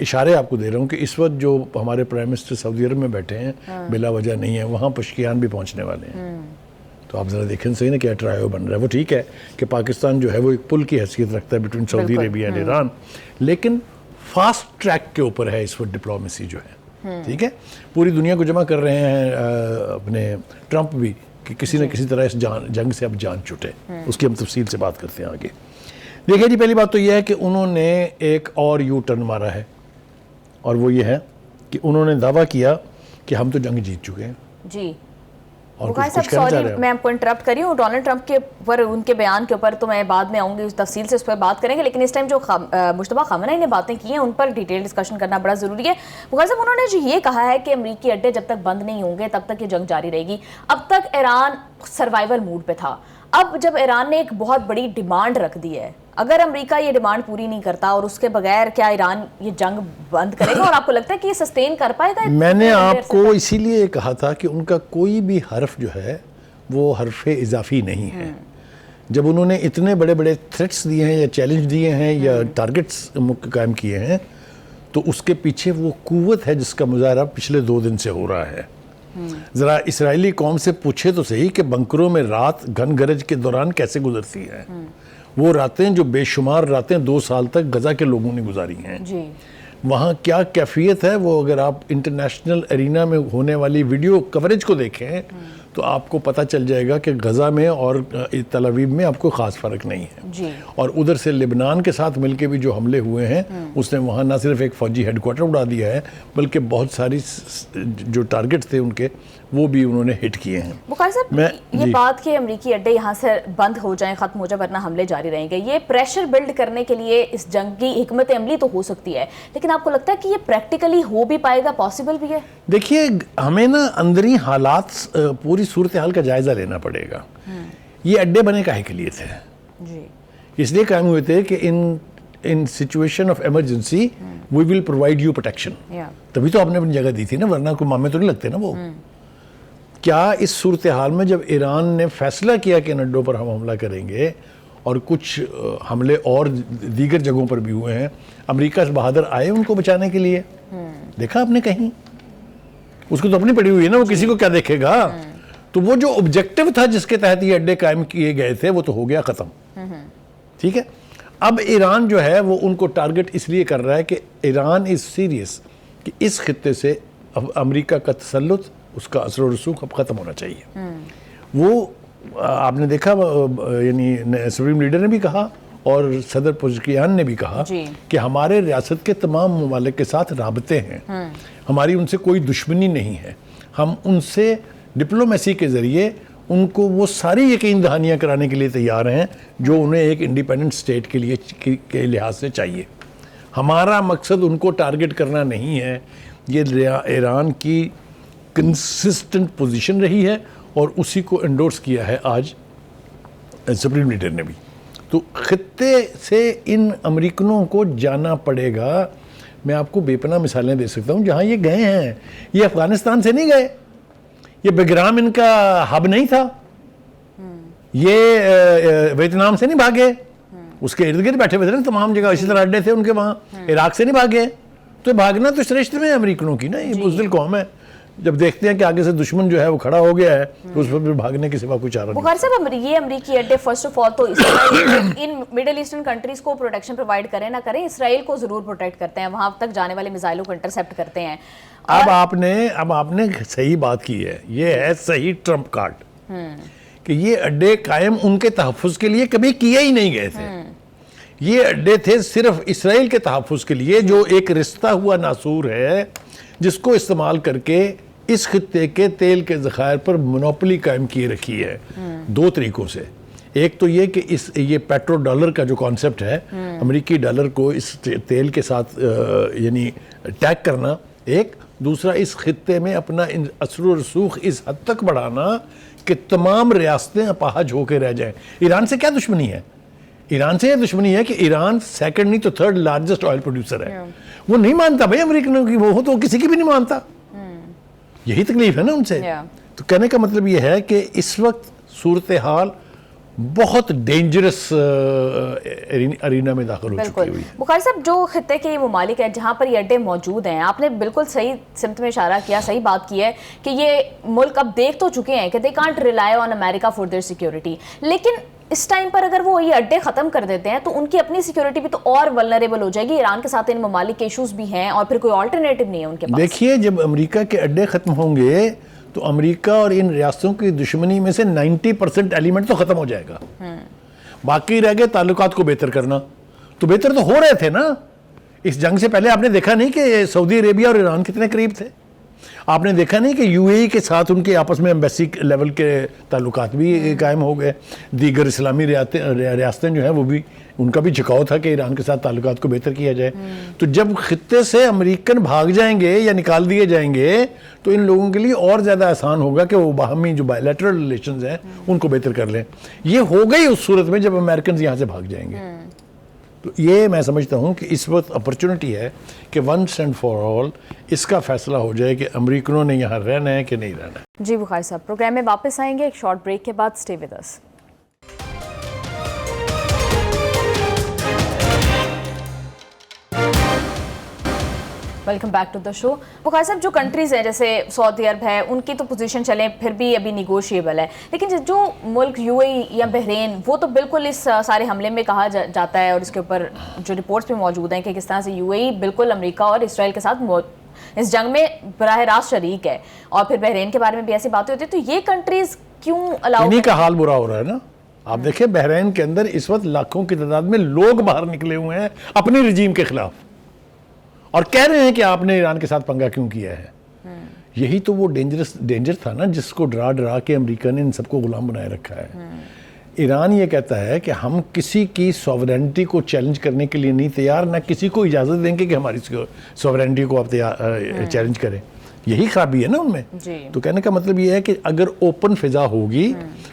اشارے آپ کو دے رہا ہوں کہ اس وقت جو ہمارے پرائم منسٹر سعودی عرب میں بیٹھے ہیں بلا وجہ نہیں ہے، وہاں پشکیان بھی پہنچنے والے ہیں. تو آپ ذرا دیکھیں صحیح نا کیا ٹرائیو بن رہا ہے. وہ ٹھیک ہے کہ پاکستان جو ہے وہ ایک پل کی حیثیت رکھتا ہے between Saudi Arabia and Iran, لیکن فاسٹ ٹریک کے اوپر ہے اس وقت ڈپلومیسی جو ہے. ٹھیک ہے، پوری دنیا کو جمع کر رہے ہیں اپنے ٹرمپ بھی کہ کسی نہ کسی طرح اس جنگ سے اب جان چھوٹے. اس کی ہم تفصیل سے بات کرتے ہیں آگے. دیکھیں جی، پہلی بات تو یہ ہے کہ انہوں نے ایک اور یو ٹرن مارا ہے، اور وہ یہ ہے کہ انہوں نے دعویٰ کیا کہ ہم تو جنگ جیت چکے ہیں. جی اور بخاری صاحب سوری میں آپ کو انٹرپٹ کری ہوں. ڈونلڈ ٹرمپ کے اوپر ان کے بیان کے اوپر تو میں بعد میں آؤں گی، تفصیل سے اس پر بات کریں گے، لیکن اس ٹائم جو مجتبیٰ خامنہ ای نے باتیں کی ہیں ان پر ڈیٹیل ڈسکشن کرنا بڑا ضروری ہے. بخاری صاحب انہوں نے جو یہ کہا ہے کہ امریکی اڈے جب تک بند نہیں ہوں گے تب تک یہ جنگ جاری رہے گی. اب تک ایران سروائیول موڈ پہ تھا، اب جب ایران نے ایک بہت بڑی ڈیمانڈ رکھ دی ہے، اگر امریکہ یہ ڈیمانڈ پوری نہیں کرتا اور اس کے بغیر کیا ایران یہ جنگ بند کرے گا، اور آپ کو لگتا ہے کہ یہ سسٹین کر پائے گا؟ میں نے آپ کو اسی لیے کہا تھا کہ ان کا کوئی بھی حرف جو ہے وہ حرف اضافی نہیں ہے. جب انہوں نے اتنے بڑے بڑے تھریٹس دیے ہیں یا چیلنج دیے ہیں یا ٹارگٹس قائم کیے ہیں، تو اس کے پیچھے وہ قوت ہے جس کا مظاہرہ پچھلے 2 دن سے ہو رہا ہے. ذرا اسرائیلی قوم سے پوچھے تو صحیح کہ بنکروں میں رات گھن گرج کے دوران کیسے گزرتی ہے. وہ راتیں جو بے شمار راتیں 2 سال تک غزہ کے لوگوں نے گزاری ہیں، وہاں کیا کیفیت ہے، وہ اگر آپ انٹرنیشنل ارینا میں ہونے والی ویڈیو کوریج کو دیکھیں تو آپ کو پتہ چل جائے گا کہ غزہ میں اور تل ابیب میں آپ کو خاص فرق نہیں ہے. اور ادھر سے لبنان کے ساتھ مل کے بھی جو حملے ہوئے ہیں، اس نے وہاں نہ صرف ایک فوجی ہیڈ کوارٹر اڑا دیا ہے بلکہ بہت ساری جو ٹارگٹ تھے ان کے وہ بھی انہوں نے ہٹ کیے ہیں. بخاری صاحب یہ بات کہ امریکی اڈے یہاں سے بند ہو جائیں، ختم ہو جائیں ورنہ حملے جاری رہیں گے، یہ پریشر بلڈ کرنے کے لیے اس جنگ کی حکمت عملی تو ہو سکتی ہے، لیکن آپ کو لگتا ہے کہ یہ پریکٹیکلی ہو بھی پائے گا، پاسبل بھی ہے؟ دیکھیے، ہمیں نا اندری حالات پوری صورتحال کا جائزہ لینا پڑے گا. یہ اڈے بنے کاہے کے لیے تھے؟ اس لیے قائم ہوئے تھے کہ in situation of emergency we will provide you protection. تبھی تو آپ نے اپنی جگہ دی تھی نا، ورنہ کوئی مامے تو نہیں لگتے نا وہ. کیا اس صورتحال میں جب ایران نے فیصلہ کیا کہ ان اڈوں پر ہم حملہ کریں گے، اور کچھ حملے اور دیگر جگہوں پر بھی ہوئے ہیں، امریکہ سے بہادر آئے ان کو بچانے کے لیے؟ دیکھا آپ نے کہیں؟ اس کو تو اپنی پڑی ہوئی ہے نا، وہ کسی کو کیا دیکھے گا. تو وہ جو آبجیکٹو تھا جس کے تحت یہ اڈے قائم کیے گئے تھے وہ تو ہو گیا ختم. ٹھیک ہے، اب ایران جو ہے وہ ان کو ٹارگٹ اس لیے کر رہا ہے کہ ایران از سیریس کہ اس خطے سے اب امریکہ کا تسلط، اس کا اثر و رسوخ اب ختم ہونا چاہیے. وہ آپ نے دیکھا، یعنی سپریم لیڈر نے بھی کہا اور صدر پزشکیان نے بھی کہا کہ ہمارے ریاست کے تمام ممالک کے ساتھ رابطے ہیں، ہماری ان سے کوئی دشمنی نہیں ہے، ہم ان سے ڈپلومیسی کے ذریعے ان کو وہ ساری یقین دہانیاں کرانے کے لیے تیار ہیں جو انہیں ایک انڈیپینڈنٹ اسٹیٹ کے لیے کے لحاظ سے چاہیے. ہمارا مقصد ان کو ٹارگٹ کرنا نہیں ہے. یہ ایران کی کنسسٹنٹ پوزیشن رہی ہے اور اسی کو انڈورس کیا ہے آج سپریم لیڈر نے بھی. تو خطے سے ان امریکنوں کو جانا پڑے گا. میں آپ کو بے پناہ مثالیں دے سکتا ہوں جہاں یہ گئے ہیں. یہ افغانستان سے نہیں گئے، یہ بیگرام ان کا ہب نہیں تھا، یہ ویتنام سے نہیں بھاگے، اس کے ارد گرد بیٹھے ہوئے تھے نا تمام جگہ، اسی طرح اڈے تھے ان کے وہاں. عراق سے نہیں بھاگے. تو بھاگنا تو اس رشتے میں ہے امریکنوں کی نا، یہ بزدل قوم ہے. جب دیکھتے ہیں کہ آگے سے دشمن جو ہے وہ کھڑا ہو گیا ہے تو اس پر پھر بھاگنے کے سوا کوئی چارہ نہیں. بخاری صاحب، یہ امریکی اڈے فرسٹ آف آل تو ان مڈل ایسٹرن کنٹریز کو پروٹیکشن پرووائڈ کریں نہ کریں، اسرائیل کو ضرور پروٹیکٹ کرتے ہیں، وہاں تک جانے والے میزائلوں کو انٹرسیپٹ کرتے ہیں. اب آپ نے صحیح بات کی ہے، یہ ہے صحیح ٹرمپ کارڈ کہ یہ اڈے قائم ان کے تحفظ کے لیے کبھی کیے ہی نہیں گئے تھے. یہ اڈے تھے صرف اسرائیل کے تحفظ کے لیے، جو ایک رستہ ہوا ناسور ہے جس کو استعمال کر کے اس خطے کے تیل کے ذخائر پر منوپلی قائم کیے رکھی ہے. 2 طریقوں سے. ایک تو یہ کہ یہ پیٹرو ڈالر کا جو کانسیپٹ ہے، امریکی ڈالر کو اس تیل کے ساتھ یعنی ٹیگ کرنا ایک. دوسرا اس خطے میں اپنا اثر و رسوخ اس حد تک بڑھانا کہ تمام ریاستیں اپاہج ہو کے رہ جائیں. ایران سے کیا دشمنی ہے؟ ایران سے یہ دشمنی ہے کہ ایران سیکنڈ نہیں تو 3rd لارجسٹ آئل پروڈیوسر ہے. وہ نہیں مانتا بھائی امریکنوں کی، وہ تو کسی کی بھی نہیں مانتا. یہی تکلیف ہے نا ان سے. تو کہنے کا مطلب یہ ہے کہ اس وقت صورتحال بہت ڈینجرس ارینا میں داخل ہو چکی بالکل ہوئی. بخاری صاحب جو خطے کے ممالک ہیں جہاں پر یہ اڈے موجود ہیں, آپ نے بالکل صحیح سمت میں اشارہ کیا, صحیح بات کی ہے کہ یہ ملک اب دیکھ تو چکے ہیں کہ they can't rely on America for their security, لیکن اس ٹائم پر اگر وہ یہ اڈے ختم کر دیتے ہیں تو ان کی اپنی سیکیورٹی بھی تو اور ولنریبل ہو جائے گی. ایران کے ساتھ ان ممالک کے ایشوز بھی ہیں اور پھر کوئی آلٹرنیٹو نہیں ہے ان کے پاس. دیکھیے جب امریکہ کے اڈے ختم ہوں گے تو امریکہ اور ان ریاستوں کی دشمنی میں سے 90% ایلیمنٹ تو ختم ہو جائے گا. باقی رہ گئے تعلقات کو بہتر کرنا, تو بہتر تو ہو رہے تھے نا. اس جنگ سے پہلے آپ نے دیکھا نہیں کہ سعودی عربیہ اور ایران کتنے قریب تھے. آپ نے دیکھا نہیں کہ یو اے ای کے ساتھ ان کے آپس میں ایمبیسی لیول کے تعلقات بھی قائم ہو گئے. دیگر اسلامی ریاستیں جو ہیں وہ بھی, ان کا بھی جھکاؤ تھا کہ ایران کے ساتھ تعلقات کو بہتر کیا جائے. تو جب خطے سے امریکن بھاگ جائیں گے یا نکال دیے جائیں گے تو ان لوگوں کے لیے اور زیادہ آسان ہوگا کہ وہ باہمی جو بائیلیٹرل ریلیشنز ہیں ان کو بہتر کر لیں. یہ ہو گئی اس صورت میں جب امریکنز یہاں سے بھاگ جائیں گے. تو یہ میں سمجھتا ہوں کہ اس وقت اپرچونٹی ہے کہ ونس اینڈ فار آل اس کا فیصلہ ہو جائے کہ امریکنوں نے یہاں رہنا ہے کہ نہیں رہنا ہے. جی بخاری صاحب, پروگرام میں واپس آئیں گے ایک شارٹ بریک کے بعد. Stay with us. Welcome back to the show. Bukhari صاحب, جو کنٹریز ہیں جیسے سعودی عرب ہے ان کی تو پوزیشن چلیں پھر بھی ابھی نیگوشیبل ہے, لیکن جو ملک یو اے ای یا بحرین وہ تو بالکل اس سارے حملے میں کہا جاتا ہے اور اس کے اوپر جو رپورٹس بھی موجود ہیں کہ کس طرح سے یو اے ای بالکل امریکہ اور اسرائیل کے ساتھ اس جنگ میں براہ راست شریک ہے, اور پھر بحرین کے بارے میں بھی ایسی باتیں ہوتی ہیں. تو یہ کنٹریز کیوں الاؤ, انہی کا حال برا ہو رہا ہے نا. آپ دیکھیں بحرین کے اندر اس وقت لاکھوں کی تعداد میں لوگ باہر نکلے ہوئے ہیں اپنی رجیم کے خلاف, اور کہہ رہے ہیں کہ آپ نے ایران کے ساتھ پنگا کیوں کیا ہے. یہی تو وہ ڈینجر تھا نا جس کو ڈرا کے امریکہ نے ان سب کو غلام بنائے رکھا ہے. ایران یہ کہتا ہے کہ ہم کسی کی سوورینٹی کو چیلنج کرنے کے لیے نہیں تیار, نہ کسی کو اجازت دیں گے کہ ہماری سوورینٹی کو آپ چیلنج کریں. یہی خرابی ہے نا ان میں. تو کہنے کا مطلب یہ ہے کہ اگر اوپن فضا ہوگی,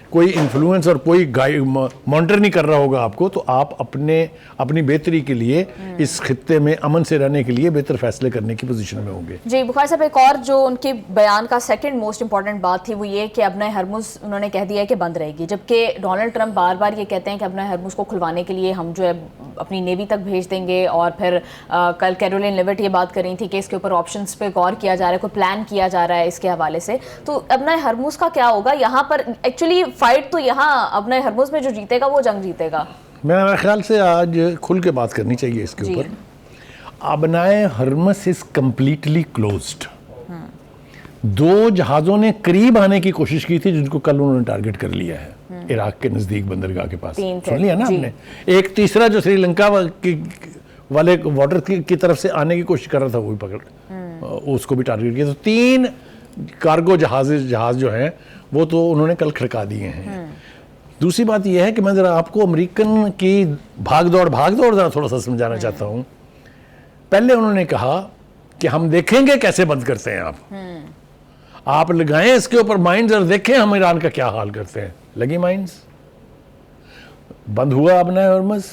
کوئی انفلوئنس اور کوئی مانیٹر نہیں کر رہا ہوگا آپ کو, تو آپ اپنی بہتری کے لیے اس خطے میں امن سے رہنے کے لیے بہتر فیصلے کرنے کی پوزیشن میں ہوں گے. جی بخاری صاحب, ایک اور جو ان کے بیان کا سیکنڈ موسٹ امپورٹنٹ بات تھی وہ یہ کہ ابنۂ ہرمز انہوں نے کہہ دیا ہے کہ بند رہے گی, جبکہ ڈونلڈ ٹرمپ بار بار یہ کہتے ہیں کہ ابنۂ ہرمز کو کھلوانے کے لیے ہم جو ہے اپنی نیوی تک بھیج دیں گے, اور پھر کل کیرولین لیوٹ یہ بات کر رہی تھی کہ اس کے اوپر آپشنز پہ غور کیا جا رہا ہے, کوئی پلان کیا جا رہا ہے اس کے حوالے سے. تو ابنۂ ہرمز کا کیا ہوگا یہاں پر؟ ایکچولی فائٹ تو یہاں ابنۂ ہرمز میں جو جیتے گا وہ جنگ جیتے گا. میرے خیال سے آج کھل کے بات کرنی چاہیے اس کے اوپر. ابنائے ہرمز از کمپلیٹلی کلوزڈ. دو جہازوں نے قریب آنے کی کوشش کی تھی جن کو کل انہوں نے ٹارگٹ کر لیا ہے عراق کے نزدیک بندرگاہ کے پاس. سن لیا نا آپ نے. ایک تیسرا جو سری لنکا والے واٹر کی طرف سے آنے کی کوشش کر رہا تھا وہ بھی پکڑ, اس کو بھی ٹارگٹ کیا. تو 3 کارگو جہاز جو ہیں وہ تو انہوں نے کل کھڑکا دیے ہیں. دوسری بات یہ ہے کہ میں ذرا آپ کو امریکن کی بھاگ دوڑ ذرا تھوڑا سا سمجھانا چاہتا ہوں. پہلے انہوں نے کہا کہ ہم دیکھیں گے کیسے بند کرتے ہیں آپ لگائیں اس کے اوپر مائنز اور دیکھیں ہم ایران کا کیا حال کرتے ہیں. لگی مائنز, بند ہوا ابنائے ہرمز,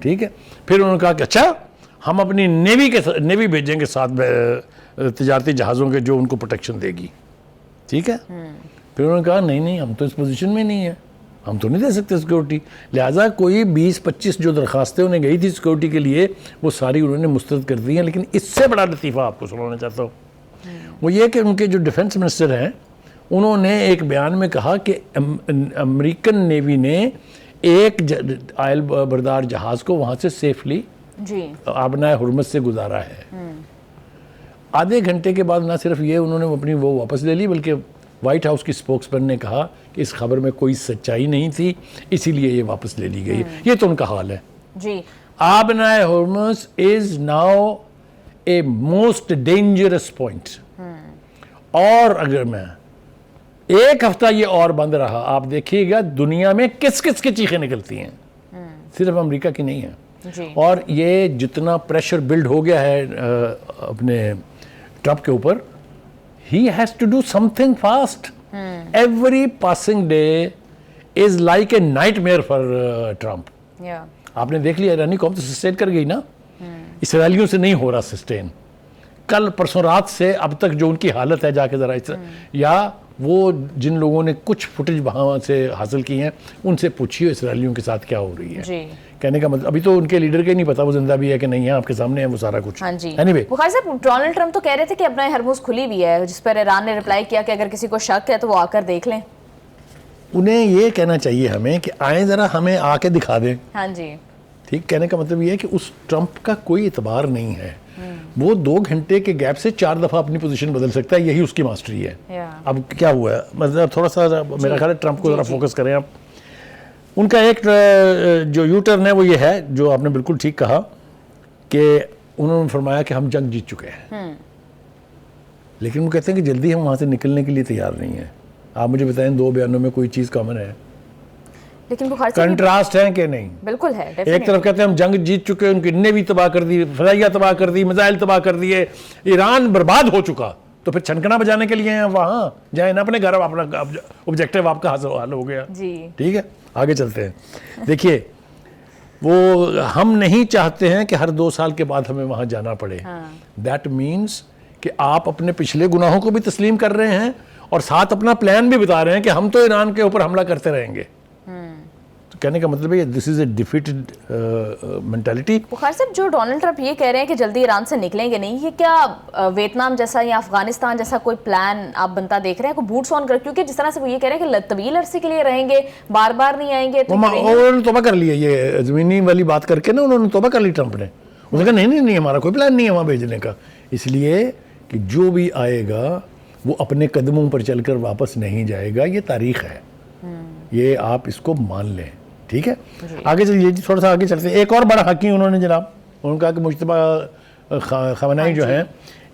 ٹھیک ہے. پھر انہوں نے کہا کہ اچھا ہم اپنی نیوی بھیجیں گے 7 تجارتی جہازوں کے جو ان کو پروٹیکشن دے گی, ٹھیک ہے. پھر انہوں نے کہا نہیں ہم تو اس پوزیشن میں نہیں ہیں, ہم تو نہیں دے سکتے سیکورٹی. لہٰذا کوئی 20-25 جو درخواستیں انہیں گئی تھی سیکورٹی کے لیے وہ ساری انہوں نے مسترد کر دی ہیں. لیکن اس سے بڑا لطیفہ آپ کو سنانا چاہتا ہوں, وہ یہ کہ ان کے جو ڈیفنس منسٹر ہیں انہوں نے ایک بیان میں کہا کہ امریکن نیوی نے ایک آئل بردار جہاز کو وہاں سے سیفلی ابنائے ہرمز سے گزارا ہے. آدھے گھنٹے کے بعد نہ صرف یہ انہوں نے اپنی وہ واپس لے لی, بلکہ وائٹ ہاؤس کی اسپوکس پرسن نے کہا کہ اس خبر میں کوئی سچائی نہیں تھی, اسی لیے یہ واپس لے لی گئی. یہ تو ان کا حال ہے. ابنائے ہرمز is now a most dangerous point. اور اگر میں ایک ہفتہ یہ اور بند رہا, آپ دیکھیے گا دنیا میں کس کی چیخیں نکلتی ہیں, صرف امریکہ کی نہیں ہے. اور یہ جتنا پریشر بلڈ ہو گیا ہے اپنے ٹرمپ کے اوپر, he has to do something fast. Every passing day is like a nightmare for Trump. آپ نے دیکھ لیا ایرانی قوم تو سسٹین کر گئی نا, اسرائیلیوں سے نہیں ہو رہا سسٹین. کل پرسوں رات سے اب تک جو ان کی حالت ہے جا کے ذرا یا وہ جن لوگوں نے کچھ فوٹیج وہاں سے حاصل کی ہیں ان سے پوچھیے اسرائیلیوں کے ساتھ کیا ہو رہی ہے. جی کہنے کا مطلب ابھی تو ان کے لیڈر کے نہیں پتا وہ زندہ بھی ہے کہ نہیں ہے, آپ کے سامنے ہے وہ سارا کچھ. ہاں جی. Anyway, بخاری صاحب ڈونلڈ ٹرمپ تو کہہ رہے تھے کہ اپنا ہرمز کھلی ہوئی ہے, جس پر ایران نے رپلائی کیا کہ اگر کسی کو شک ہے تو وہ آ کر دیکھ لیں. انہیں یہ کہنا چاہیے ہمیں کہ آئیں ذرا ہمیں آ کے دکھا دیں. ہاں جی. ٹھیک, کہنے کا مطلب یہ ہے کہ اس ٹرمپ کا کوئی اعتبار نہیں ہے. وہ 2 گھنٹے کے گیپ سے 4 دفعہ اپنی پوزیشن بدل سکتا ہے, یہی اس کی ماسٹری ہے. اب کیا ہوا ہے, مطلب تھوڑا سا میرا خیال ہے ٹرمپ کو ذرا فوکس کریں آپ. ان کا ایک جو یو ٹرن ہے وہ یہ ہے جو آپ نے بالکل ٹھیک کہا کہ انہوں نے فرمایا کہ ہم جنگ جیت چکے ہیں, لیکن وہ کہتے ہیں کہ جلدی ہم وہاں سے نکلنے کے لیے تیار نہیں ہیں. آپ مجھے بتائیں 2 بیانوں میں کوئی چیز کامن ہے؟ لیکن بخاری صاحب کنٹراسٹ ہے کہ نہیں؟ بالکل ہے. ایک طرف کہتے ہیں ہم جنگ جیت چکے, ان کی نیوی تباہ کر دی, فضائیہ تباہ کر دی, میزائل تباہ کر دیے, ایران برباد ہو چکا, تو پھر چھنکنا بجانے کے لیے ہیں وہاں جائیں نا اپنے گھر, اپنا آبجیکٹیو آپ کا حل ہو گیا. جی ٹھیک ہے, آگے چلتے ہیں. دیکھیے وہ ہم نہیں چاہتے ہیں کہ ہر 2 سال کے بعد ہمیں وہاں جانا پڑے. دیٹ مینس کہ آپ اپنے پچھلے گناہوں کو بھی تسلیم کر رہے ہیں اور ساتھ اپنا پلان بھی بتا رہے ہیں کہ ہم تو ایران کے اوپر حملہ کرتے رہیں گے. تو کہنے کا مطلب ہے دس از اے ڈیفیٹڈ مینٹالٹی. بخاری صاحب جو ڈونلڈ ٹرمپ یہ کہہ رہے ہیں کہ جلدی ایران سے نکلیں گے نہیں, یہ کیا ویتنام جیسا یا افغانستان جیسا کوئی پلان آپ بنتا دیکھ رہے ہیں, کوئی بوٹس آن کر, کیونکہ جس طرح سے وہ یہ کہہ رہے ہیں کہ طویل عرصے کے لیے رہیں گے, بار بار نہیں آئیں گے. انہوں نے توبہ کر لیا, یہ زمینی والی بات کر کے نا انہوں نے توبہ کر لی ٹرمپ نے. انہوں نے کہا نہیں ہمارا کوئی پلان نہیں ہے وہاں بھیجنے کا, اس لیے کہ جو بھی آئے گا وہ اپنے قدموں پر چل کر واپس نہیں جائے گا. یہ تاریخ ہے, یہ آپ اس کو مان لیں. ٹھیک ہے, آگے چلیے جی, تھوڑا سا آگے چلتے ہیں. ایک اور بڑا حقی انہوں نے جناب, انہوں نے کہا کہ مجتبیٰ خامنہئی جو ہیں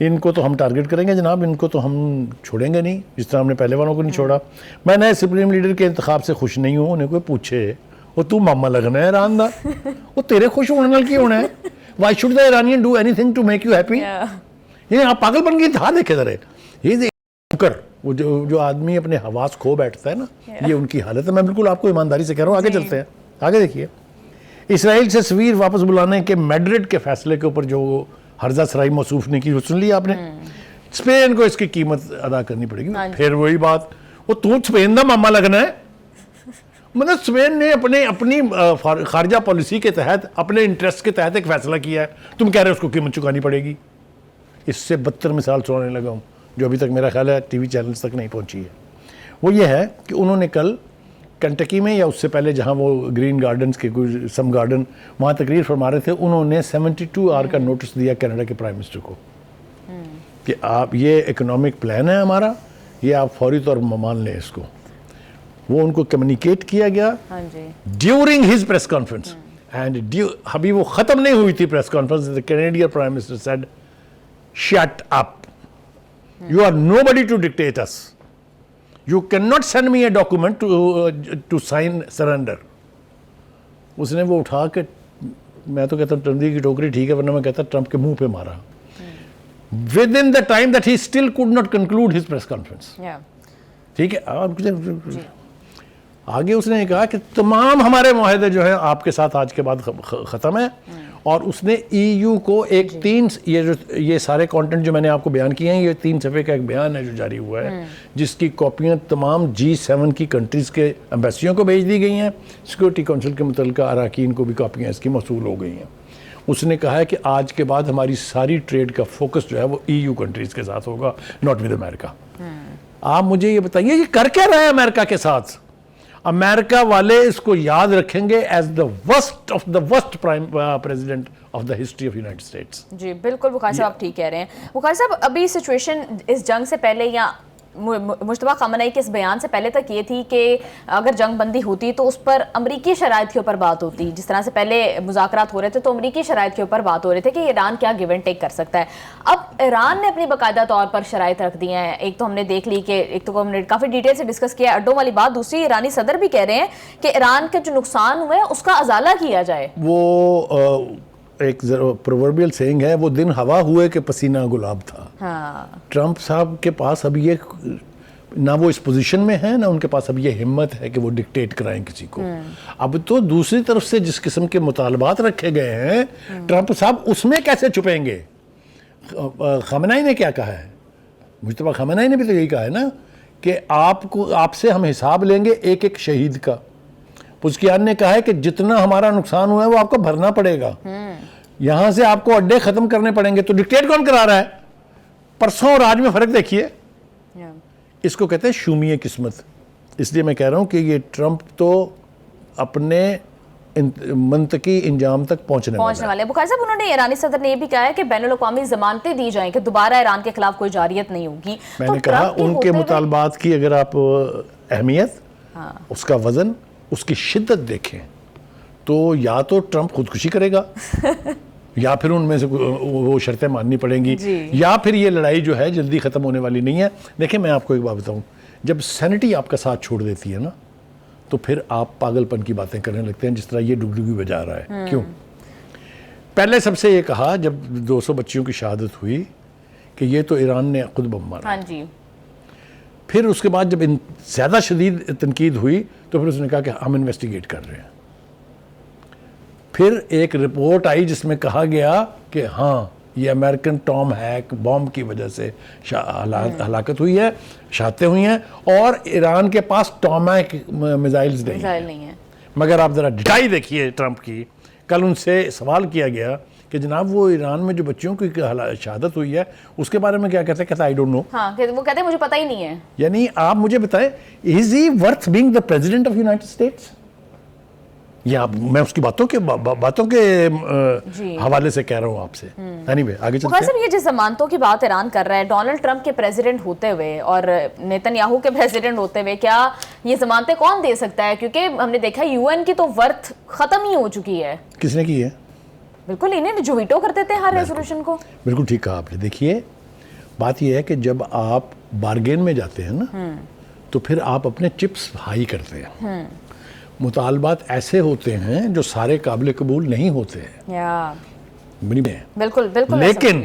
ان کو تو ہم ٹارگٹ کریں گے جناب, ان کو تو ہم چھوڑیں گے نہیں جس طرح ہم نے پہلے والوں کو نہیں چھوڑا. میں نئے سپریم لیڈر کے انتخاب سے خوش نہیں ہوں. انہیں کوئی پوچھے وہ تو ماما لگنا ہے ایران دا, وہ تیرے خوش ہونے نال کی ہونا ہے. Why should the Iranian do anything to make you happy? یہ آپ پاگل بن گئی تھا. دیکھے ذرا یہ وہ جو آدمی اپنے حواس کھو بیٹھتا ہے نا, یہ ان کی حالت ہے. میں بالکل آپ کو ایمانداری سے کہہ رہا ہوں. آگے چلتے ہیں, آگے دیکھیے. اسرائیل سے سفیر واپس بلانے کے میڈرڈ کے فیصلے کے اوپر جو ہرزہ سرائی موصوف نے کی, وہ سن لیا آپ نے. اسپین کو اس کی قیمت ادا کرنی پڑے گی. پھر وہی بات, وہ تو اسپین دا ماما لگنا ہے. مطلب اسپین نے اپنی خارجہ پالیسی کے تحت اپنے انٹرسٹ کے تحت ایک فیصلہ کیا ہے, تم کہہ رہے اس کو قیمت چکانی پڑے گی. اس سے بدتر مثال سنانے لگا ہوں جو ابھی تک میرا خیال ہے ٹی وی چینلز تک نہیں پہنچی ہے. وہ یہ ہے کہ انہوں نے کل کنٹکی میں یا اس سے پہلے جہاں وہ گرین گارڈنز کے کوئی سم گارڈن وہاں تقریر فرما رہے تھے, انہوں نے 72 آور کا نوٹس دیا کینیڈا کے پرائم منسٹر کو کہ آپ یہ اکنامک پلان ہے ہمارا, یہ آپ فوری طور پر مان لیں اس کو. وہ ان کو کمیونیکیٹ کیا گیا during his press conference, and ابھی وہ ختم نہیں ہوئی تھی press conference. The Canadian prime minister said shut up, you are nobody to dictate us, you cannot send me a document to sign surrender. اس نے وہ اٹھا کے, میں تو کہتا ہوں ٹرمپ کی ٹوکری ٹھیک ہے, ورنہ میں کہتا ٹرمپ کے منہ پہ مارا within the time that he still could not conclude his press conference. ٹھیک ہے. آگے اس نے کہا کہ تمام ہمارے معاہدے جو ہیں آپ کے ساتھ آج کے بعد ختم ہیں, اور اس نے ای یو کو ایک یہ سارے کانٹینٹ جو میں نے آپ کو بیان کیے ہیں, یہ 3 صفحے کا ایک بیان ہے جو جاری ہوا ہے, جس کی کاپیاں تمام G7 کی کنٹریز کے ایمبیسیوں کو بھیج دی گئی ہیں. سیکورٹی کونسل کے متعلقہ اراکین کو بھی کاپیاں اس کی موصول ہو گئی ہیں. اس نے کہا ہے کہ آج کے بعد ہماری ساری ٹریڈ کا فوکس جو ہے وہ ای یو کنٹریز کے ساتھ ہوگا, ناٹ ود امریکہ. آپ مجھے یہ بتائیے یہ کر کیا رہا ہے امریکہ کے ساتھ؟ امریکہ والے اس کو یاد رکھیں گے as the worst of the worst president of the history of United States. جی بالکل بخاری صاحب آپ ٹھیک کہہ رہے ہیں. بخاری صاحب ابھی سچویشن اس جنگ سے پہلے یا مجتبیٰ خامنہئی کے اس بیان سے پہلے تک یہ تھی کہ اگر جنگ بندی ہوتی تو اس پر امریکی شرائط کے اوپر بات ہوتی. جس طرح سے پہلے مذاکرات ہو رہے تھے تو امریکی شرائط کے اوپر بات ہو رہے تھے کہ ایران کیا گیو اینڈ ٹیک کر سکتا ہے. اب ایران نے اپنی باقاعدہ طور پر شرائط رکھ دی ہیں. ایک تو ہم نے دیکھ لی کہ ایک تو ہم نے کافی ڈیٹیل سے ڈسکس کیا اڈوں والی بات, دوسری ایرانی صدر بھی کہہ رہے ہیں کہ ایران کے جو نقصان ہوئے ہیں اس کا ازالہ کیا جائے. وہ ایک پرووربیل سینگ ہے, وہ دن ہوا ہوئے کہ پسینہ گلاب تھا. ٹرمپ صاحب کے پاس اب یہ نہ وہ اس پوزیشن میں ہے, نہ ان کے پاس اب یہ ہمت ہے کہ وہ ڈکٹیٹ کرائیں کسی کو. اب تو دوسری طرف سے جس قسم کے مطالبات رکھے گئے ہیں, ٹرمپ صاحب اس میں کیسے چھپیں گے؟ خامنہئی نے کیا کہا ہے, مجتبیٰ خامنہئی نے بھی تو یہی کہا ہے نا کہ آپ سے ہم حساب لیں گے ایک ایک شہید کا. پزکیان نے کہا ہے کہ جتنا ہمارا نقصان ہوا ہے وہ آپ کو بھرنا پڑے گا, یہاں سے آپ کو اڈے ختم کرنے پڑیں گے. تو ڈکٹیٹ کون کرا رہا ہے؟ پرسوں اور آج میں فرق دیکھیے. اس کو کہتے ہیں شومی قسمت. اس لیے میں کہہ رہا ہوں کہ یہ ٹرمپ تو اپنے منطقی انجام تک پہنچنے والے ہیں. بخاری صاحب, انہوں نے ایرانی صدر نے یہ بھی کہا ہے کہ بین الاقوامی ضمانتیں دی جائیں کہ دوبارہ ایران کے خلاف کوئی جارحیت نہیں ہوگی. میں نے کہا ان کے مطالبات کی اگر آپ اہمیت, اس کا وزن, اس کی شدت دیکھیں تو یا تو ٹرمپ خودکشی کرے گا یا پھر ان میں سے وہ شرطیں ماننی پڑیں گی, یا پھر یہ لڑائی جو ہے جلدی ختم ہونے والی نہیں ہے. دیکھیں میں آپ کو ایک بات بتاؤں, جب سینٹی آپ کا ساتھ چھوڑ دیتی ہے نا تو پھر آپ پاگل پن کی باتیں کرنے لگتے ہیں, جس طرح یہ ڈگڈگی بجا رہا ہے. کیوں؟ پہلے سب سے یہ کہا جب 200 بچیوں کی شہادت ہوئی کہ یہ تو ایران نے خود بم مارا. پھر اس کے بعد جب زیادہ شدید تنقید ہوئی تو پھر اس نے کہا کہ ہم انویسٹیگیٹ کر رہے ہیں. پھر ایک رپورٹ آئی جس میں کہا گیا کہ ہاں یہ امریکن ٹام ہیک بام کی وجہ سے ہلاکت ہوئی ہے, شہادتیں ہوئی ہیں, اور ایران کے پاس ٹام ہیک میزائلز نہیں ہیں. مگر آپ ذرا ڈٹائی دیکھیے ٹرمپ کی. کل ان سے سوال کیا گیا کہ جناب وہ ایران میں جو بچیوں کی شہادت ہوئی ہے اس کے بارے میں کیا کہتے ہیں؟ کہتا ہے آئی ڈونٹ نو. ہاں وہ کہتے ہیں مجھے پتہ ہی نہیں ہے. یعنی آپ مجھے بتائیں, is he worth being the president of United States? یا میں اس کی باتوں کے حوالے سے کہہ رہا ہوں آپ سے. آگے چلتے ہیں. یہ جس ضمانتوں کی بات ایران کر رہا ہے ڈونلڈ ٹرمپ کے پریزیڈنٹ ہوتے ہوئے اور نیتن یاہو کے پریزیڈنٹ ہوتے ہوئے, کیا یہ ضمانتیں کون دے سکتا ہے؟ کیونکہ ہم نے دیکھا یو این کی تو ورتھ ختم ہی ہو چکی ہے. کس نے کی ہے؟ بالکل انہیں جو ویٹو کرتے تھے ہر ریزولوشن کو. بالکل ٹھیک کہا آپ نے. دیکھیے بات یہ ہے کہ جب آپ بارگین میں جاتے ہیں نا تو پھر آپ اپنے چپس ہائی کرتے ہیں. مطالبات ایسے ہوتے ہیں جو سارے قابل قبول نہیں ہوتے ہیں. بالکل لیکن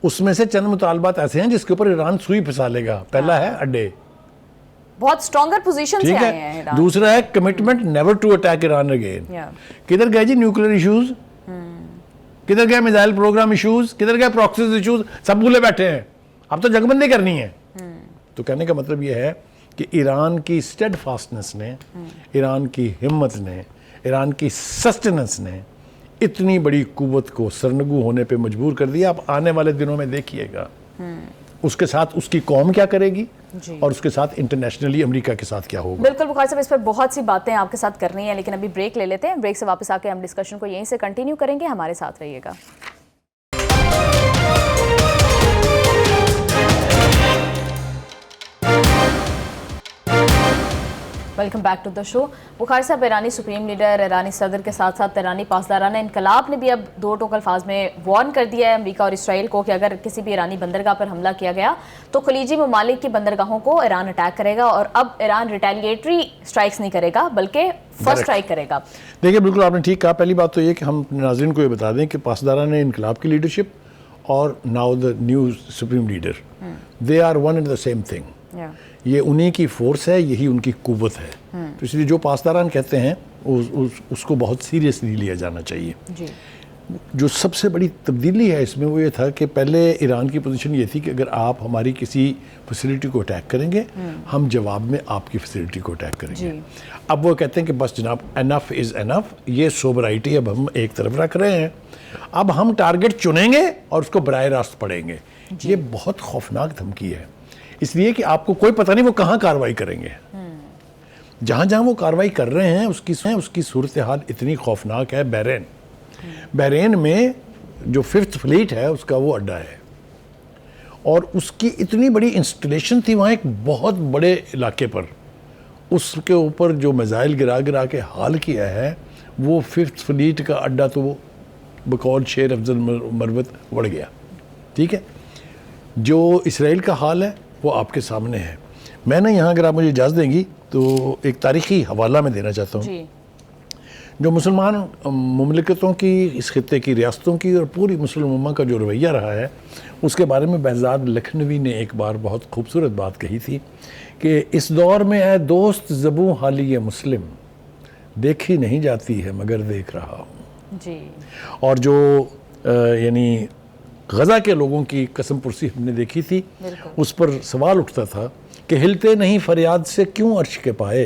اس میں سے چند مطالبات ایسے ہیں جس کے اوپر ایران سوئی پھسا لے گا. پہلا ہے اڈے, بہت سٹرونگر پوزیشن سے آئے ہیں. دوسرا ہے commitment never to attack Iran again. کدھر گئے جی نیوکلیر ایشوز؟ کدھر گئے میزائل پروگرام ایشوز؟ کدھر گئے پراکسیز ایشوز؟ سب بھولے بیٹھے ہیں. اب تو جنگ بندی کرنی ہے. تو کہنے کا مطلب یہ ہے کہ ایران کی اسٹیڈ فاسٹنس نے, ایران کی ہمت نے, ایران کی سسٹننس نے اتنی بڑی قوت کو سرنگو ہونے پہ مجبور کر دیا. اب آنے والے دنوں میں دیکھیے گا اس کے ساتھ اس کی قوم کیا کرے گی اور اس کے ساتھ انٹرنیشنلی امریکہ کے ساتھ کیا ہوگا. بالکل بخاری صاحب, اس پر بہت سی باتیں آپ کے ساتھ کرنی ہیں, لیکن ابھی بریک لے لیتے ہیں. بریک سے واپس آ کے ہم ڈسکشن کو یہیں سے کنٹینیو کریں گے. ہمارے ساتھ رہیے گا. Welcome back to the show. Bukhari صاحب, ایرانی سپریم لیڈر, ایرانی صدر کے ساتھ ساتھ ایرانی پاسدارانہ انقلاب نے بھی اب دو ٹوک الفاظ میں وارن کر دیا ہے امریکہ اور اسرائیل کو کہ اگر کسی بھی ایرانی بندرگاہ پر حملہ کیا گیا تو خلیجی ممالک کی بندرگاہوں کو ایران اٹیک کرے گا, اور اب ایران ریٹیلیٹری اسٹرائکس نہیں کرے گا بلکہ فرسٹ اسٹرائک کرے گا. دیکھیے بالکل آپ نے ٹھیک کہا. پہلی بات تو یہ کہ ہم اپنے ناظرین کو یہ بتا دیں کہ پاسدارانہ انقلاب کی لیڈرشپ اور now the new supreme leader, they are one and the same thing. یہ انہی کی فورس ہے, یہی ان کی قوت ہے. تو اس لیے جو پاسداران کہتے ہیں اس کو بہت سیریسلی لیا جانا چاہیے. جو سب سے بڑی تبدیلی ہے اس میں وہ یہ تھا کہ پہلے ایران کی پوزیشن یہ تھی کہ اگر آپ ہماری کسی فیسلٹی کو اٹیک کریں گے ہم جواب میں آپ کی فیسلٹی کو اٹیک کریں گے. اب وہ کہتے ہیں کہ بس جناب انف از انف, یہ سوبرائٹی اب ہم ایک طرف رکھ رہے ہیں, اب ہم ٹارگٹ چنیں گے اور اس کو براہ راست پڑیں گے. یہ بہت خوفناک دھمکی ہے, اس لیے کہ آپ کو کوئی پتہ نہیں وہ کہاں کارروائی کریں گے. جہاں جہاں وہ کارروائی کر رہے ہیں اس کی صورتحال اتنی خوفناک ہے. بحرین میں جو 5th فلیٹ ہے اس کا وہ اڈا ہے, اور اس کی اتنی بڑی انسٹالیشن تھی وہاں ایک بہت بڑے علاقے پر. اس کے اوپر جو میزائل گرا کے حال کیا ہے, وہ 5th فلیٹ کا اڈا تو وہ بقول شیر افضل مروت اڑ گیا. ٹھیک ہے, جو اسرائیل کا حال ہے وہ آپ کے سامنے ہے. میں نے یہاں اگر آپ مجھے اجازت دیں گی تو ایک تاریخی حوالہ میں دینا چاہتا ہوں. جو مسلمان مملکتوں کی, اس خطے کی ریاستوں کی اور پوری مسلم امہ کا جو رویہ رہا ہے اس کے بارے میں بہزاد لکھنوی نے ایک بار بہت خوبصورت بات کہی تھی کہ اس دور میں اے دوست زبوں حالی مسلم, دیکھی نہیں جاتی ہے مگر دیکھ رہا ہوں. اور جو یعنی غزہ کے لوگوں کی قسم پرسی ہم نے دیکھی تھی، اس پر سوال اٹھتا تھا کہ ہلتے نہیں فریاد سے کیوں عرش کے پائے،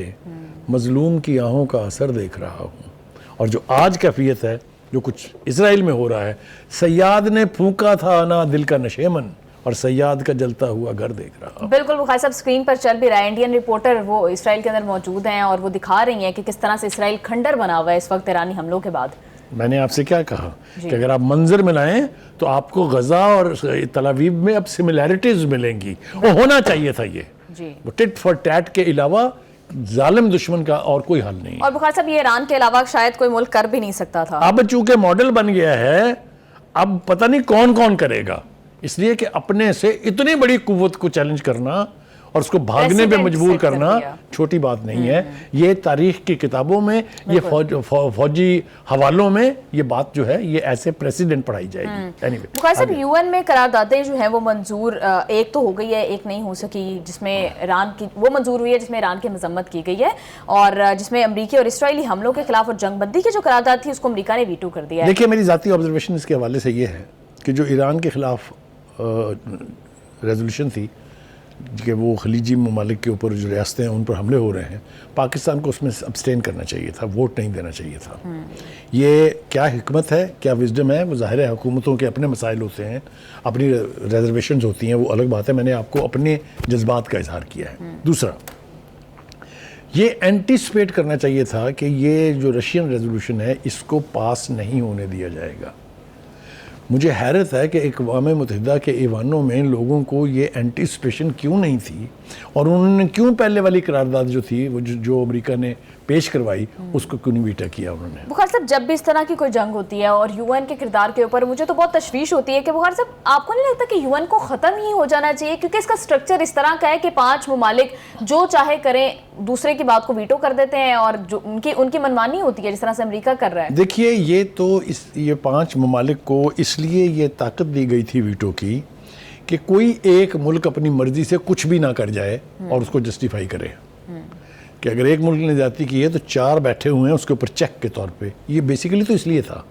مظلوم کی آہوں کا اثر دیکھ رہا ہوں. اور جو آج کیفیت ہے، جو کچھ اسرائیل میں ہو رہا ہے، سیاد نے پھونکا تھا انا دل کا نشیمن، اور سیاد کا جلتا ہوا گھر دیکھ رہا. بالکل بخاری صاحب اسکرین پر چل بھی رہا ہے، انڈین رپورٹر وہ اسرائیل کے اندر موجود ہیں اور وہ دکھا رہی ہیں کہ کس طرح سے اسرائیل کھنڈر بنا ہوا ہے اس وقت ایرانی حملوں کے بعد. میں نے آپ سے کیا کہا کہ اگر آپ منظر میں لائیں تو آپ کو غزہ اور تل ابیب میں اب سملیرٹیز ملیں گی. وہ ہونا چاہیے تھا، یہ وہ ٹٹ فار ٹیٹ کے علاوہ ظالم دشمن کا اور کوئی حل نہیں. اور بخاری صاحب یہ ایران کے علاوہ شاید کوئی ملک کر بھی نہیں سکتا تھا. اب چونکہ ماڈل بن گیا ہے، اب پتہ نہیں کون کون کرے گا، اس لیے کہ اپنے سے اتنی بڑی قوت کو چیلنج کرنا اور اس کو بھاگنے پہ مجبور کرنا چھوٹی بات نہیں ہے. یہ تاریخ کی کتابوں میں، یہ فوجی حوالوں میں یہ بات جو ہے یہ ایسے پریسیڈنٹ پڑھائی جائے گی. بخاری صاحب یو این میں قراردادیں جو ہیں وہ منظور ایک تو ہو گئی ہے، ایک نہیں ہو سکی، جس میں ایران کی وہ منظور ہوئی ہے جس میں ایران کی مذمت کی گئی ہے، اور جس میں امریکی اور اسرائیلی حملوں کے خلاف اور جنگ بندی کی جو قرارداد تھی اس کو امریکہ نے ویٹو کر دیا ہے. دیکھیے میری ذاتی آبزرویشن اس کے حوالے سے یہ ہے کہ جو ایران کے خلاف ریزولوشن تھی کہ وہ خلیجی ممالک کے اوپر جو ریاستیں ہیں ان پر حملے ہو رہے ہیں، پاکستان کو اس میں ابسٹین کرنا چاہیے تھا، ووٹ نہیں دینا چاہیے تھا. یہ کیا حکمت ہے، کیا وزڈم ہے، وہ ظاہر ہے حکومتوں کے اپنے مسائل ہوتے ہیں، اپنی ریزرویشنز ہوتی ہیں، وہ الگ بات ہے. میں نے آپ کو اپنے جذبات کا اظہار کیا ہے. دوسرا، یہ اینٹیسپیٹ کرنا چاہیے تھا کہ یہ جو رشین ریزولوشن ہے اس کو پاس نہیں ہونے دیا جائے گا. مجھے حیرت ہے کہ اقوام متحدہ کے ایوانوں میں لوگوں کو یہ اینٹیسپیشن کیوں نہیں تھی، اور انہوں نے کیوں پہلے والی قرارداد جو تھی وہ جو امریکہ نے پیش کروائی اس کو کیوں نہیں ویٹا کیا انہوں نے. بخاری صاحب جب بھی اس طرح کی کوئی جنگ ہوتی ہے اور یو این کے کردار کے اوپر مجھے تو بہت تشویش ہوتی ہے کہ بخاری صاحب آپ کو نہیں لگتا کہ یو این کو ختم ہی ہو جانا چاہیے، کیونکہ اس کا سٹرکچر اس طرح کا ہے کہ 5 ممالک جو چاہے کریں دوسرے کی بات کو ویٹو کر دیتے ہیں اور جو ان کی منمانی ہوتی ہے جس طرح سے امریکہ کر رہا ہے. دیکھیے یہ تو یہ 5 ممالک کو اس لیے یہ طاقت دی گئی تھی ویٹو کی کہ کوئی ایک ملک اپنی مرضی سے کچھ بھی نہ کر جائے اور اس کو جسٹیفائی کرے، کہ اگر ایک ملک نے زیادتی کی ہے تو 4 بیٹھے ہوئے ہیں اس کے اوپر چیک کے طور پہ. یہ بیسیکلی تو اس لیے تھا،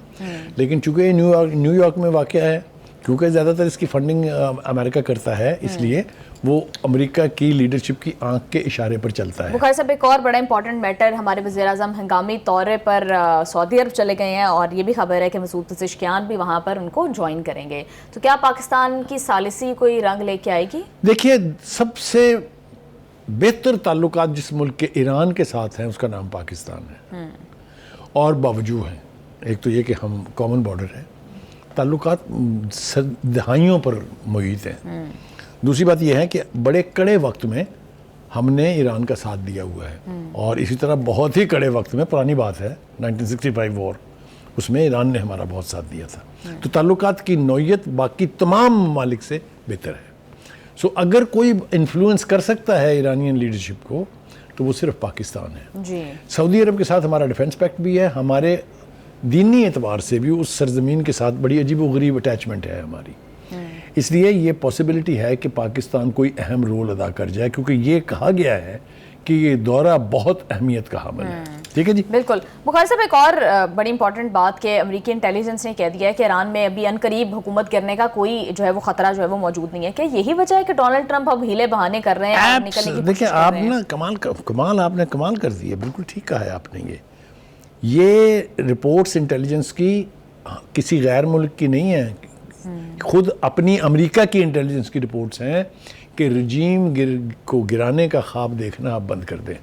لیکن چونکہ یہ نیو یارک میں واقع ہے، کیونکہ زیادہ تر اس کی فنڈنگ امریکہ کرتا ہے، اس لیے وہ امریکہ کی لیڈرشپ کی آنکھ کے اشارے پر چلتا ہے. بخاری صاحب ایک اور بڑا امپورٹنٹ میٹر، ہمارے وزیر اعظم ہنگامی دورے پر سعودی عرب چلے گئے ہیں اور یہ بھی خبر ہے کہ مسعود پزشکیان بھی وہاں پر ان کو جوائن کریں گے، تو کیا پاکستان کی ثالثی کوئی رنگ لے کے آئے گی؟ دیکھیے سب سے بہتر تعلقات جس ملک کے ایران کے ساتھ ہیں اس کا نام پاکستان ہے، اور باوجود ہیں. ایک تو یہ کہ ہم کامن بارڈر ہے، تعلقات دہائیوں پر محیط ہیں. دوسری بات یہ ہے کہ بڑے کڑے وقت میں ہم نے ایران کا ساتھ دیا ہوا ہے، اور اسی طرح بہت ہی کڑے وقت میں، پرانی بات ہے 1965 وار، اس میں ایران نے ہمارا بہت ساتھ دیا تھا. تو تعلقات کی نوعیت باقی تمام ممالک سے بہتر ہے. سو اگر کوئی انفلوئنس کر سکتا ہے ایرانین لیڈرشپ کو تو وہ صرف پاکستان ہے. سعودی عرب کے ساتھ ہمارا ڈیفنس پیکٹ بھی ہے، ہمارے دینی اعتبار سے بھی اس سرزمین کے ساتھ بڑی عجیب و غریب اٹیچمنٹ ہے ہماری. اس لیے یہ پاسبلٹی ہے کہ پاکستان کوئی اہم رول ادا کر جائے، کیونکہ یہ کہا گیا ہے کہ یہ دورہ بہت اہمیت کا حامل ہے. ٹھیک ہے جی، بالکل. بخاری صاحب ایک اور بڑی امپورٹنٹ بات کہ امریکی انٹیلیجنس نے کہہ دیا ہے کہ ایران میں ابھی عنقریب حکومت کرنے کا کوئی جو ہے وہ خطرہ جو ہے وہ موجود نہیں ہے. کیا یہی وجہ ہے کہ ڈونلڈ ٹرمپ اب ہیلے بہانے کر رہے ہیں، نکلنے کی کوشش کر رہے ہیں؟ دیکھیں آپ نا کمال آپ نے کمال کر دی ہے، بالکل ٹھیک کہا ہے آپ نے. یہ رپورٹس انٹیلیجنس کی کسی غیر ملک کی نہیں ہے، خود اپنی امریکہ کی انٹیلیجنس کی رپورٹس ہیں کہ رجیم کو گرانے کا خواب دیکھنا آپ بند کر دیں.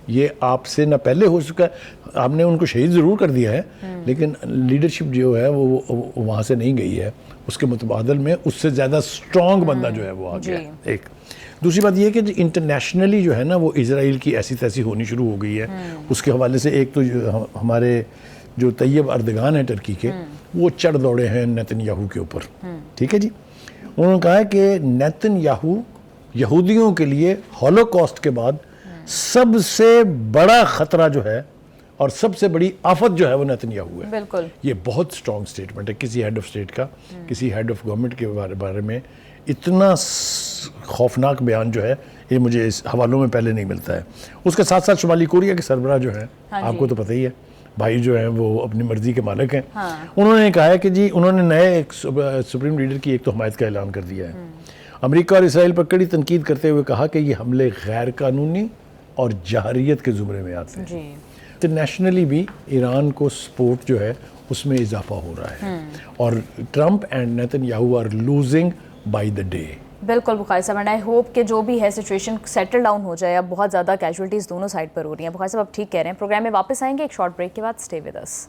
یہ آپ سے نہ پہلے ہو چکا ہے، آپ نے ان کو شہید ضرور کر دیا ہے لیکن لیڈرشپ جو ہے وہ وہاں سے نہیں گئی ہے. اس کے متبادل میں اس سے زیادہ سٹرونگ بندہ جو ہے وہ آ گیا. ایک دوسری بات یہ کہ انٹرنیشنلی جو ہے نا وہ اسرائیل کی ایسی تیسی ہونی شروع ہو گئی ہے. اس کے حوالے سے ایک تو ہمارے جو طیب اردگان ہیں ٹرکی کے، وہ چڑھ دوڑے ہیں نیتن یاہو کے اوپر. ٹھیک ہے جی، انہوں نے کہا ہے کہ نیتن یاہو یہودیوں کے لیے ہولوکاسٹ کے بعد سب سے بڑا خطرہ جو ہے اور سب سے بڑی آفت جو ہے وہ نیتن یاہو ہے. بالکل. یہ بہت سٹرونگ سٹیٹمنٹ ہے کسی ہیڈ آف سٹیٹ کا، کسی ہیڈ آف گورنمنٹ کے بارے میں. اتنا خوفناک بیان جو ہے یہ مجھے اس حوالوں میں پہلے نہیں ملتا ہے. اس کے ساتھ ساتھ شمالی کوریا کے سربراہ جو ہیں، آپ کو تو پتہ ہی ہے، بھائی جو ہیں وہ اپنی مرضی کے مالک ہیں. انہوں نے کہا ہے کہ جی انہوں نے نئے ایک سپریم لیڈر کی ایک تو حمایت کا اعلان کر دیا ہے. امریکہ اور اسرائیل پر کڑی تنقید کرتے ہوئے کہا کہ یہ حملے غیر قانونی اور جہریت کے زمرے میں آتے ہیں. انٹرنیشنلی بھی ایران کو سپورٹ جو ہے اس میں اضافہ ہو رہا ہے, اور Trump and Netanyahu are losing by the day. بالکل بخاری صاحب, اینڈ آئی ہوپ کہ جو بھی ہے سچویشن سیٹل ڈاؤن ہو جائے. اب بہت زیادہ کیجولٹیز دونوں سائڈ پر ہو رہی ہیں. بخاری صاحب آپ ٹھیک کہہ رہے ہیں. پروگرام میں واپس آئیں گے ایک شارٹ بریک کے بعد. Stay with us.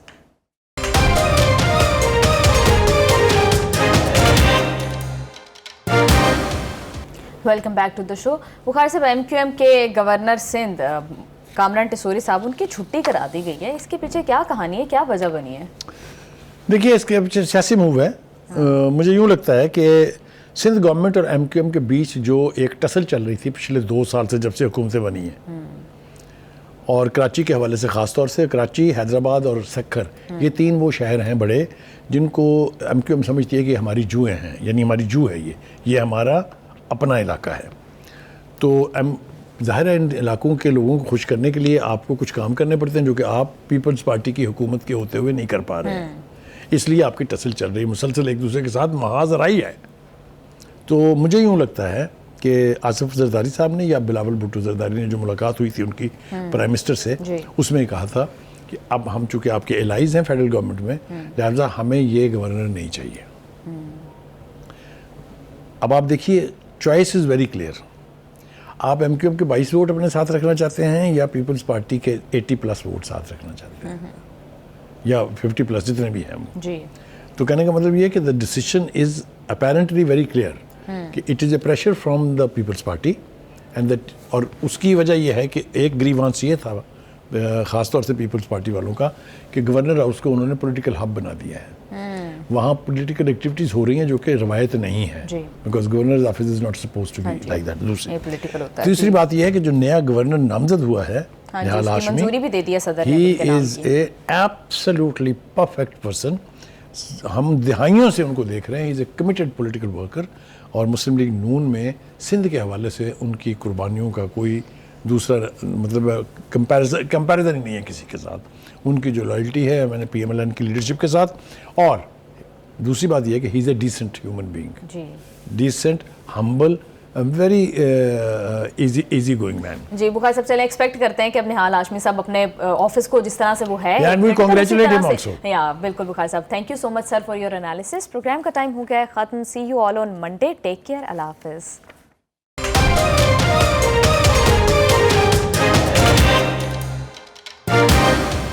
Welcome back to the show. Bukhari صاحب, ایم کیو ایم کے گورنر سندھ کامران ٹیسوری صاحب, ان کی چھٹی کرا دی گئی ہے. اس کے پیچھے کیا کہانی ہے, کیا وجہ بنی ہے؟ دیکھیے اس کے پیچھے سیاسی موو ہے. مجھے یوں لگتا ہے کہ سندھ گورنمنٹ اور ایم کیو ایم کے بیچ جو ایک ٹسل چل رہی تھی پچھلے 2 سال سے جب سے حکومتیں بنی ہیں, اور کراچی کے حوالے سے خاص طور سے کراچی, حیدرآباد اور سکھر, یہ 3 وہ شہر ہیں بڑے جن کو ایم کیو ایم سمجھتی ہے کہ ہماری جوئیں ہیں, یعنی ہماری جو ہے یہ ہمارا اپنا علاقہ ہے. تو ظاہر ہے ان علاقوں کے لوگوں کو خوش کرنے کے لیے آپ کو کچھ کام کرنے پڑتے ہیں جو کہ آپ پیپلز پارٹی کی حکومت کے ہوتے ہوئے نہیں کر پا رہے ہیں. اس لیے آپ کی ٹسل چل رہی ہے مسلسل ایک دوسرے کے ساتھ محاذ آرائی ہے. تو مجھے یوں لگتا ہے کہ آصف زرداری صاحب نے یا بلاول بھٹو زرداری نے جو ملاقات ہوئی تھی ان کی پرائم منسٹر سے, اس میں کہا تھا کہ اب ہم چونکہ آپ کے الائز ہیں فیڈرل گورنمنٹ میں, لہٰذا ہمیں یہ گورنر نہیں چاہیے. اب آپ دیکھیے چوائس از ویری کلیئر. آپ ایم کیو ایم کے 22 ووٹ اپنے ساتھ رکھنا چاہتے ہیں یا پیپلز پارٹی کے 80+ ووٹ ساتھ رکھنا چاہتے ہیں, یا 50+ جتنے بھی ہیں. تو کہنے کا مطلب یہ ہے کہ the decision is apparently very clear کہ it is a pressure from the People's Party and that, اور اس کی وجہ یہ ہے کہ ایک گریوانس یہ تھا خاص طور سے پیپلز پارٹی والوں کا کہ گورنر ہاؤس کو انہوں نے پولیٹیکل ہب بنا دیا ہے. وہاں پولیٹیکل ایکٹیویٹیز ہو رہی ہیں جو کہ روایت نہیں ہے, because governor's office is not supposed to be like that. تیسری بات یہ ہے کہ جو نیا گورنر نامزد ہوا ہے Nihal Hashmi, he is a absolutely perfect person. ہم دہائیوں سے ان کو دیکھ رہے ہیں. He is a committed political worker, اور مسلم لیگ نون میں سندھ کے حوالے سے ان کی قربانیوں کا کوئی دوسرا مطلب کمپیریزن ہی نہیں ہے کسی کے ساتھ. ان کی جو لائلٹی ہے میں نے پی ایم ایل این کی لیڈرشپ کے ساتھ, اور دوسری بات یہ ہے کہ he is a decent human being, decent, humble, very easy going man. جی بخاری صاحب, چلیں ایکسپیکٹ کرتے ہیں کہ اب نہال ہاشمی صاحب اپنے آفس کو جس طرح سے وہ ہے, and we congratulate him also. بالکل بخاری صاحب, thank you so much sir for your analysis. Programme کا ٹائم ہو گیا ہے ختم. See you all on Monday. Take care. اللہ حافظ.